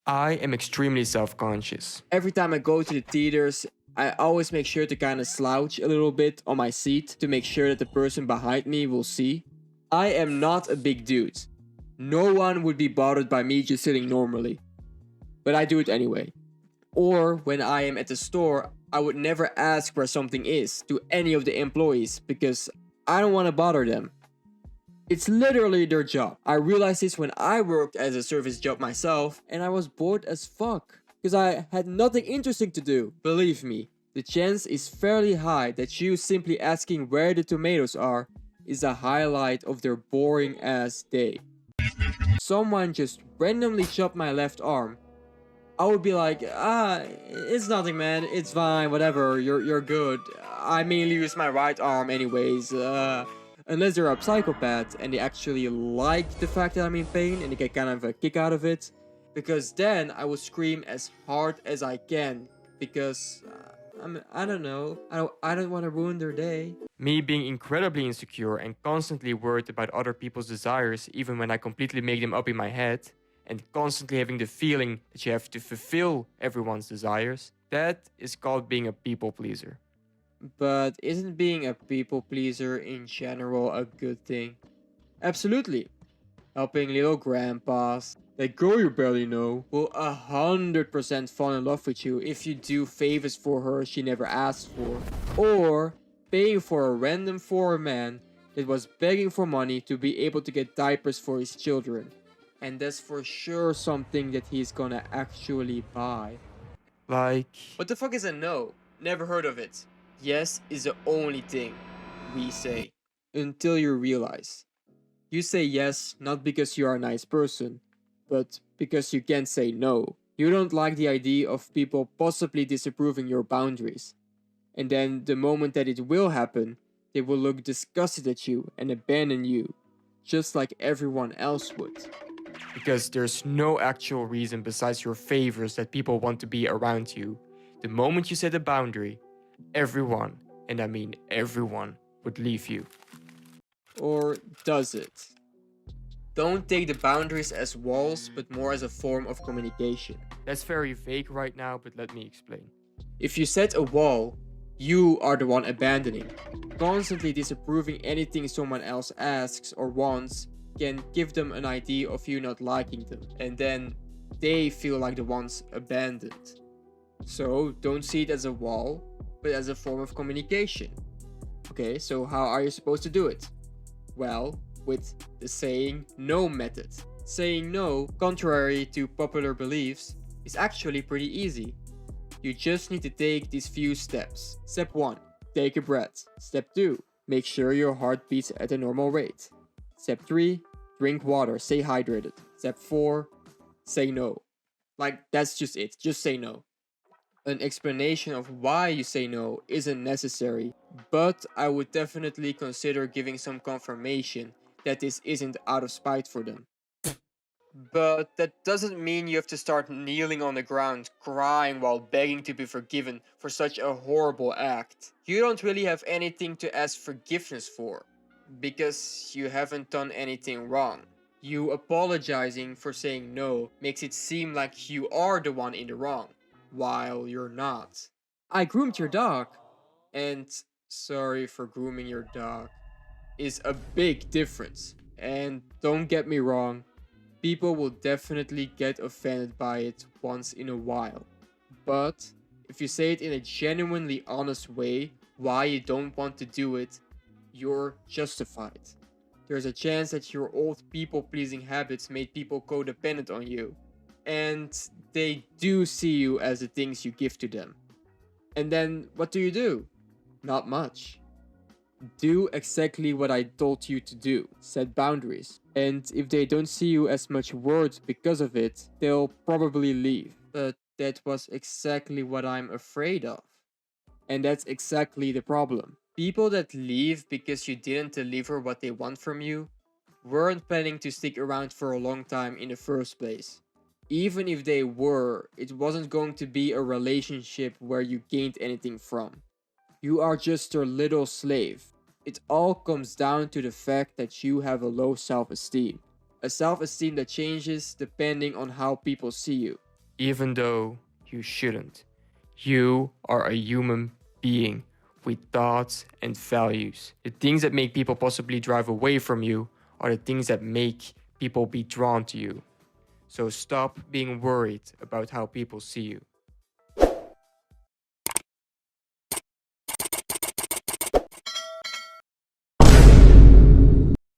I am extremely self-conscious. Every time I go to the theaters, I always make sure to kind of slouch a little bit on my seat to make sure that the person behind me will see. I am not a big dude. No one would be bothered by me just sitting normally. But I do it anyway. Or when I am at the store, I would never ask where something is to any of the employees because I don't want to bother them. It's literally their job. I realized this when I worked as a service job myself and I was bored as fuck because I had nothing interesting to do. Believe me, the chance is fairly high that you simply asking where the tomatoes are is a highlight of their boring ass day. Someone just randomly chopped my left arm. I would be like, it's nothing, man. It's fine, whatever. You're good. I mainly use my right arm anyways. Unless they're a psychopath and they actually like the fact that I'm in pain and they get kind of a kick out of it. Because then I will scream as hard as I can. Because I don't know. I don't want to ruin their day. Me being incredibly insecure and constantly worried about other people's desires even when I completely make them up in my head, and constantly having the feeling that you have to fulfill everyone's desires, that is called being a people pleaser. But isn't being a people pleaser in general a good thing? Absolutely. Helping little grandpas, that girl you barely know, will 100% fall in love with you if you do favors for her she never asked for. Or paying for a random foreign man that was begging for money to be able to get diapers for his children. And that's for sure something that he's gonna actually buy. Like, What the fuck is a no? Never heard of it. Yes is the only thing we say. Until you realize. You say yes not because you are a nice person, but because you can't say no. You don't like the idea of people possibly disapproving your boundaries. And then the moment that it will happen, they will look disgusted at you and abandon you, just like everyone else would. because there's no actual reason besides your favors that people want to be around you. The moment you set a boundary, everyone, and I mean everyone, would leave you. Or does it? Don't take the boundaries as walls, but more as a form of communication. That's very vague right now, but let me explain. If you set a wall, you are the one abandoning. Constantly disapproving anything someone else asks or wants can give them an idea of you not liking them, and then they feel like the ones abandoned. So don't see it as a wall, but as a form of communication. Okay, so how are you supposed to do it? Well, with the saying no method. Saying no, contrary to popular beliefs, is actually pretty easy. You just need to take these few steps. Step 1. Take a breath. Step 2. Make sure your heart beats at a normal rate. Step 3. Drink water. Stay hydrated. Step 4. Say no. Like, that's just it. Just say no. An explanation of why you say no isn't necessary, but I would definitely consider giving some confirmation that this isn't out of spite for them. But that doesn't mean you have to start kneeling on the ground, crying while begging to be forgiven for such a horrible act. You don't really have anything to ask forgiveness for, because you haven't done anything wrong. You apologizing for saying no makes it seem like you are the one in the wrong, while you're not. I groomed your dog, and sorry for grooming your dog, is a big difference. And don't get me wrong, people will definitely get offended by it once in a while. But if you say it in a genuinely honest way why you don't want to do it, you're justified. There's a chance that your old people-pleasing habits made people codependent on you, and they do see you as the things you give to them. And then what do? Not much. Do exactly what I told you to do. Set boundaries. And if they don't see you as much worth because of it, they'll probably leave. But that was exactly what I'm afraid of. And that's exactly the problem. People that leave because you didn't deliver what they want from you weren't planning to stick around for a long time in the first place. Even if they were, it wasn't going to be a relationship where you gained anything from. You are just their little slave. It all comes down to the fact that you have a low self-esteem. A self-esteem that changes depending on how people see you. even though you shouldn't. You are a human being with thoughts and values. The things that make people possibly drive away from you are the things that make people be drawn to you. So stop being worried about how people see you.